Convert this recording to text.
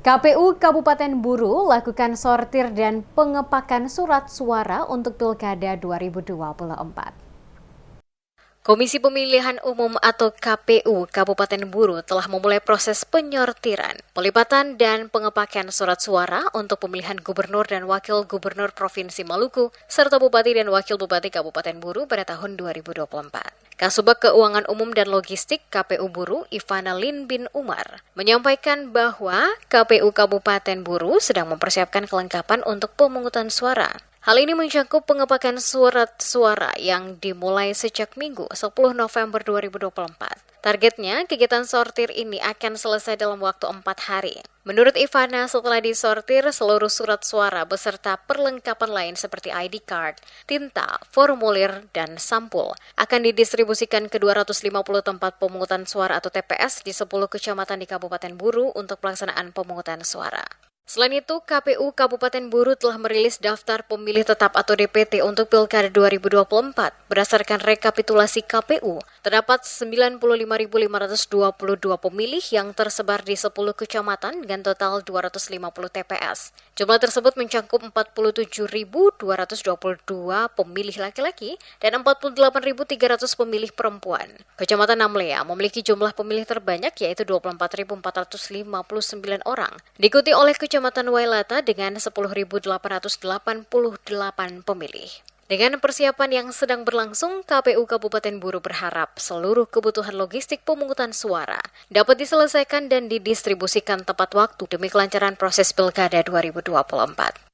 KPU Kabupaten Buru lakukan sortir dan pengepakan surat suara untuk Pilkada 2024. Komisi Pemilihan Umum atau KPU Kabupaten Buru telah memulai proses penyortiran, pelipatan dan pengepakan surat suara untuk pemilihan Gubernur dan Wakil Gubernur Provinsi Maluku serta Bupati dan Wakil Bupati Kabupaten Buru pada tahun 2024. Kasubag Keuangan Umum dan Logistik KPU Buru, Ivana Lin bin Umar, menyampaikan bahwa KPU Kabupaten Buru sedang mempersiapkan kelengkapan untuk pemungutan suara. Hal ini mencakup pengepakan surat suara yang dimulai sejak Minggu 10 November 2024. Targetnya, kegiatan sortir ini akan selesai dalam waktu 4 hari. Menurut Ivana, setelah disortir, seluruh surat suara beserta perlengkapan lain seperti ID card, tinta, formulir, dan sampul akan didistribusikan ke 250 tempat pemungutan suara atau TPS di 10 kecamatan di Kabupaten Buru untuk pelaksanaan pemungutan suara. Selain itu, KPU Kabupaten Buru telah merilis daftar pemilih tetap atau DPT untuk Pilkada 2024. Berdasarkan rekapitulasi KPU, terdapat 95.522 pemilih yang tersebar di 10 kecamatan dengan total 250 TPS. Jumlah tersebut mencakup 47.222 pemilih laki-laki dan 48.300 pemilih perempuan. Kecamatan Namlea memiliki jumlah pemilih terbanyak yaitu 24.459 orang, diikuti oleh Kecamatan Wailata dengan 10.888 pemilih. Dengan persiapan yang sedang berlangsung, KPU Kabupaten Buru berharap seluruh kebutuhan logistik pemungutan suara dapat diselesaikan dan didistribusikan tepat waktu demi kelancaran proses Pilkada 2024.